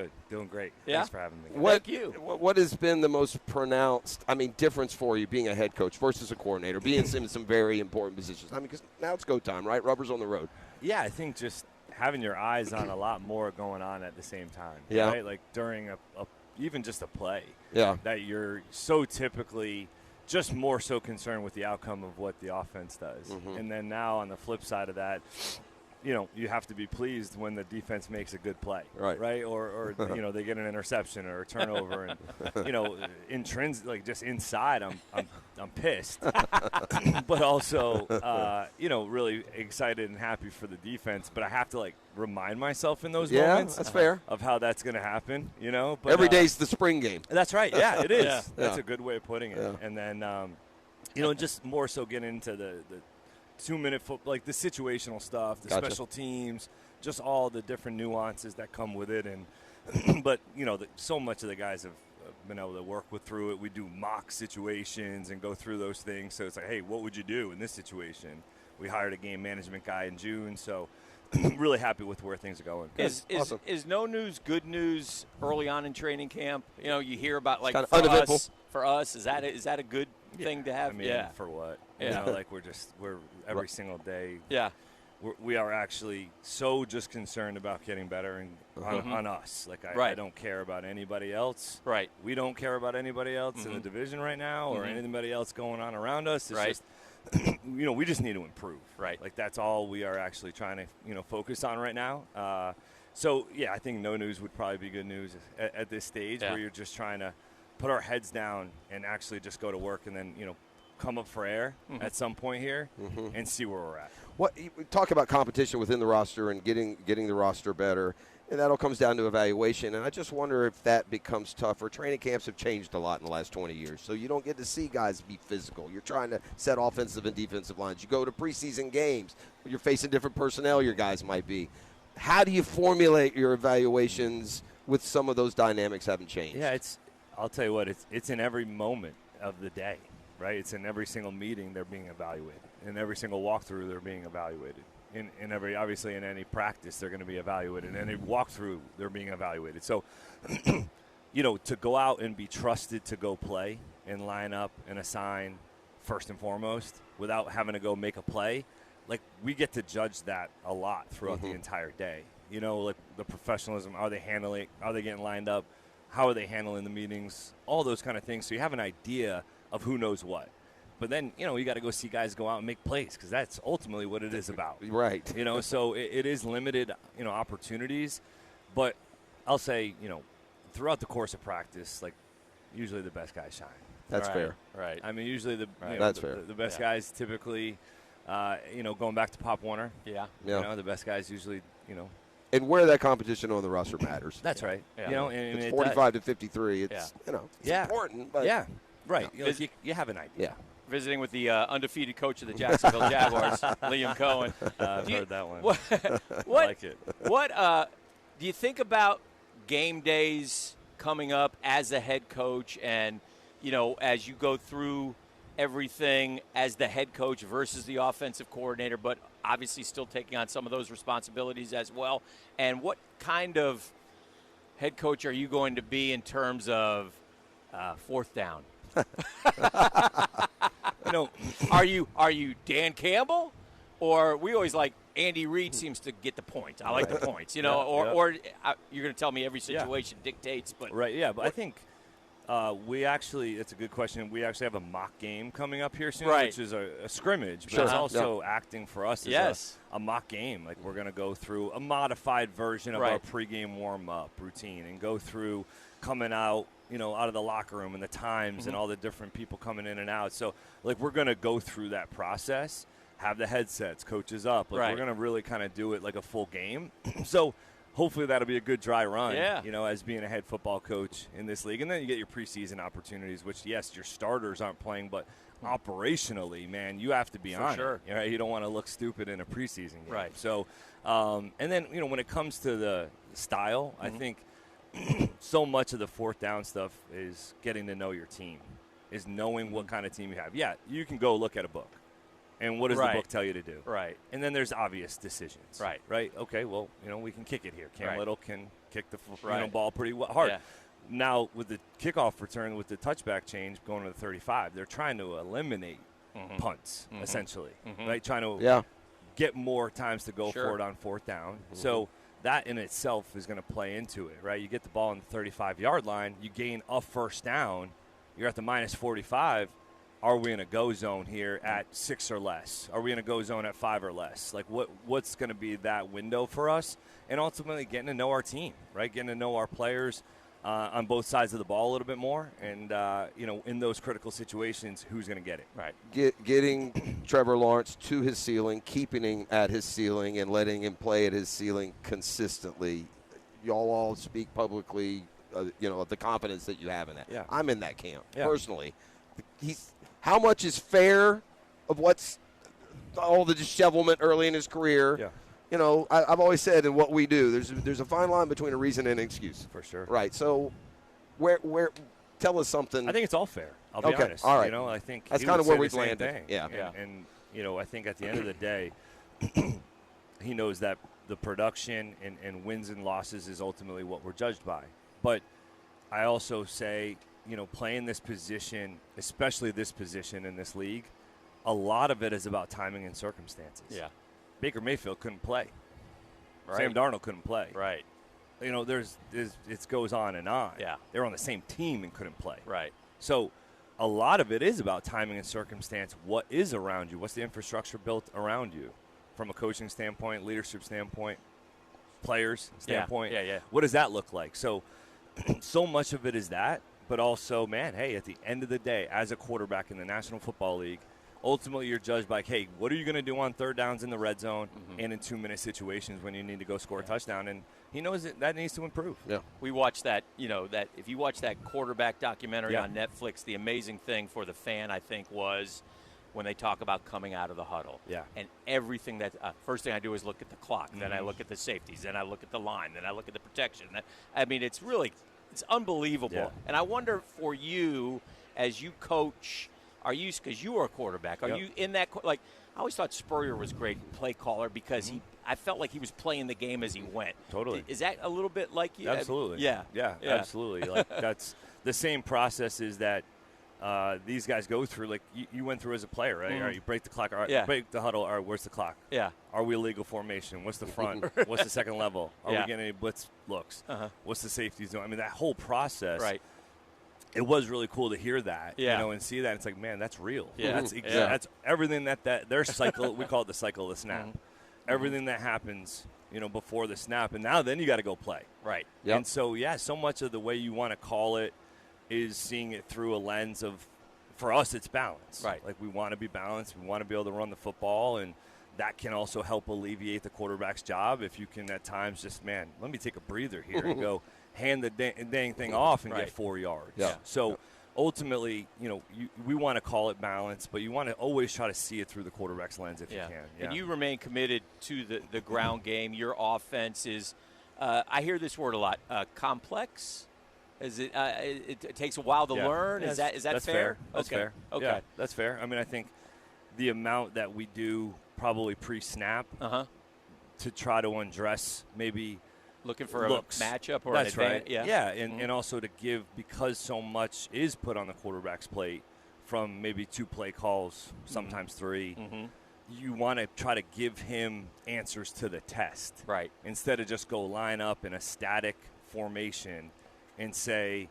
Good. Doing great. Yeah? Thanks for having me. Thank you. What has been the most pronounced, difference for you being a head coach versus a coordinator, being in some very important positions? Because now it's go time, right? Rubber's on the road. Yeah, I think just having your eyes on a lot more going on at the same time. Yeah. Right? Like during even just a play. Yeah. That you're so typically just more so concerned with the outcome of what the offense does. Mm-hmm. And then now on the flip side of that, you have to be pleased when the defense makes a good play, right? Or they get an interception or a turnover, and just inside, I'm pissed, but also, really excited and happy for the defense. But I have to remind myself in those moments, that's fair, of how that's going to happen. But every day's the spring game. That's right. Yeah, it is. Yeah. That's a good way of putting it. Yeah. And then, just more so get into the 2-minute football, the situational stuff, the special teams, just all the different nuances that come with it. And but so much of the guys have been able to work through it. We do mock situations and go through those things. So it's like, hey, what would you do in this situation? We hired a game management guy in June, so really happy with where things are going. Is no news good news early on in training camp? You hear about for us. Is that a good thing to have? For what? Yeah. We're every single day. Yeah. We are actually so just concerned about getting better and on us. I don't care about anybody else. Right. We don't care about anybody else in the division right now or anybody else going on around us. It's just, we just need to improve. Right. That's all we are actually trying to, focus on right now. I think no news would probably be good news at this stage where you're just trying to put our heads down and actually just go to work and then, come up for air at some point here and see where we're at. We talk about competition within the roster and getting the roster better, and that all comes down to evaluation. And I just wonder if that becomes tougher. Training camps have changed a lot in the last 20 years, so you don't get to see guys be physical. You're trying to set offensive and defensive lines. You go to preseason games, you're facing different personnel your guys might be. How do you formulate your evaluations with some of those dynamics haven't changed? Yeah, I'll tell you what, it's in every moment of the day. Right, it's in every single meeting they're being evaluated. In every single walkthrough they're being evaluated. Obviously in any practice they're going to be evaluated. In any walkthrough they're being evaluated. So, to go out and be trusted to go play and line up and assign first and foremost without having to go make a play, we get to judge that a lot throughout the entire day. The professionalism, are they handling it? Are they getting lined up? How are they handling the meetings? All those kind of things. So you have an idea of who knows what. But then, you got to go see guys go out and make plays because that's ultimately what it is about. Right. So it is limited, opportunities. But I'll say, throughout the course of practice, usually the best guys shine. That's fair. Right. I mean, usually that's fair. The best guys typically, going back to Pop Warner. Yeah. The best guys usually, And where that competition on the roster matters. That's right. Yeah. And it's 45 to 53. It's, it's important. But right. You have an idea. Yeah. Visiting with the undefeated coach of the Jacksonville Jaguars, Liam Coen. I've heard that one. What like it. What do you think about game days coming up as a head coach and, as you go through everything as the head coach versus the offensive coordinator, but obviously still taking on some of those responsibilities as well? And what kind of head coach are you going to be in terms of fourth down? Are you Dan Campbell, or we always like Andy Reid seems to get the points. I like the points, or you're going to tell me every situation dictates, but right, yeah. But I think it's a good question. We actually have a mock game coming up here soon, which is a scrimmage, but it's also acting for us as a mock game. We're going to go through a modified version of our pregame warm-up routine and go through coming out, out of the locker room and the times and all the different people coming in and out. So, we're going to go through that process, have the headsets, coaches up. We're going to really kind of do it like a full game. So, hopefully that'll be a good dry run, as being a head football coach in this league. And then you get your preseason opportunities, which, yes, your starters aren't playing, but operationally, man, you have to be on it. You don't want to look stupid in a preseason game. Right. So, and then, when it comes to the style, I think so much of the fourth down stuff is getting to know your team, is knowing what kind of team you have. Yeah, you can go look at a book. And what does the book tell you to do? Right. And then there's obvious decisions. Right. Right? Okay, well, we can kick it here. Cam Little can kick the ball pretty hard. Yeah. Now, with the kickoff return, with the touchback change going to the 35, they're trying to eliminate punts, essentially, right? Trying to get more times to go for it on fourth down. So that in itself is going to play into it, right? You get the ball on the 35-yard line, you gain a first down, you're at the minus 45. Are we in a go zone here at 6 or less? Are we in a go zone at 5 or less? Like, what's going to be that window for us? And ultimately getting to know our team, right? Getting to know our players on both sides of the ball a little bit more. And, in those critical situations, who's going to get it? Right. Getting Trevor Lawrence to his ceiling, keeping him at his ceiling, and letting him play at his ceiling consistently. Y'all all speak publicly, of the confidence that you have in that. Yeah. I'm in that camp, personally. How much is fair of what's all the dishevelment early in his career? Yeah. I've always said in what we do, there's a fine line between a reason and an excuse. For sure. Right. So, where tell us something. I think it's all fair. I'll be honest. All right. I think that's kind of where we've landed. Yeah. And I think at the end of the day, he knows that the production and wins and losses is ultimately what we're judged by. But I also say, playing this position, especially this position in this league, a lot of it is about timing and circumstances. Yeah. Baker Mayfield couldn't play. Right. Sam Darnold couldn't play. Right. It goes on and on. Yeah. They were on the same team and couldn't play. Right. So a lot of it is about timing and circumstance. What is around you? What's the infrastructure built around you from a coaching standpoint, leadership standpoint, players standpoint? Yeah. What does that look like? So much of it is that, but also, man, hey, at the end of the day, as a quarterback in the National Football League, ultimately you're judged by, hey, what are you going to do on third downs in the red zone and in 2-minute situations when you need to go score a touchdown? And he knows that needs to improve. Yeah. We watched that, that if you watch that quarterback documentary on Netflix, the amazing thing for the fan, I think, was when they talk about coming out of the huddle. Yeah. And everything that first thing I do is look at the clock. Then I look at the safeties. Then I look at the line. Then I look at the protection. It's unbelievable. Yeah. And I wonder for you, as you coach, because you are a quarterback, are you in that, I always thought Spurrier was a great play caller because I felt like he was playing the game as he went. Totally. Is that a little bit like you? Absolutely. Yeah, absolutely. Like that's the same processes that these guys go through. Like you went through as a player, right? All right, you break the clock. All right, break the huddle. All right, where's the clock? Yeah. Are we illegal formation? What's the front? What's the second level? Are we getting any blitz looks? What's the safeties doing? I mean, that whole process. Right. It was really cool to hear that, and see that. It's like, man, that's real. Yeah. That's everything that their cycle. We call it the cycle of the snap. Everything that happens, before the snap, and now then you got to go play. Right. Yep. And so, so much of the way you want to call it is seeing it through a lens of, for us, it's balance. Right. Like we want to be balanced. We want to be able to run the football, and that can also help alleviate the quarterback's job if you can at times just, man, let me take a breather here and go hand the dang thing off and get 4 yards. Yeah. So ultimately, we want to call it balance, but you want to always try to see it through the quarterback's lens if you can. Yeah. And you remain committed to the ground game. Your offense is, I hear this word a lot, complex. Is it? It takes a while to learn. Yeah, is that that's fair? That's fair. Okay. Yeah, that's fair. I mean, I think the amount that we do probably pre-snap to try to undress maybe looking for looks. A matchup or that's an right. Yeah. Yeah, and also to give, because so much is put on the quarterback's plate from maybe 2 play calls, sometimes 3. You want to try to give him answers to the test. Right. Instead of just go line up in a static formation and say,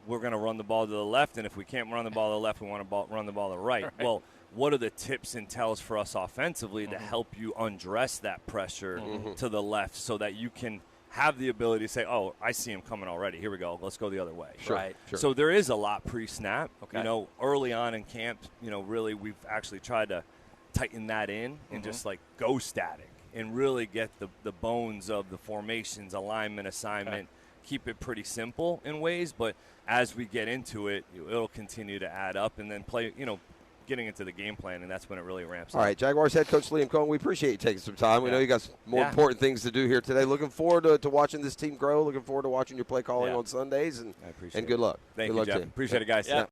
we're going to run the ball to the left, and if we can't run the ball to the left, we want to run the ball to the right. Well, what are the tips and tells for us offensively to help you undress that pressure to the left so that you can have the ability to say, oh, I see him coming already. Here we go. Let's go the other way. Sure. Right. Sure. So there is a lot pre-snap. Okay. Early on in camp, really we've actually tried to tighten that in and just go static and really get the bones of the formations, alignment, assignment, keep it pretty simple in ways, but as we get into it, it'll continue to add up and then play, getting into the game plan, and that's when it really ramps up. All right, Jaguars head coach Liam Coen, we appreciate you taking some time. We know you got some more important things to do here today. Looking forward to watching this team grow. Looking forward to watching your play calling on Sundays, and I appreciate good luck. Thank good you, luck Jeff. to you. Appreciate it, guys. Yeah.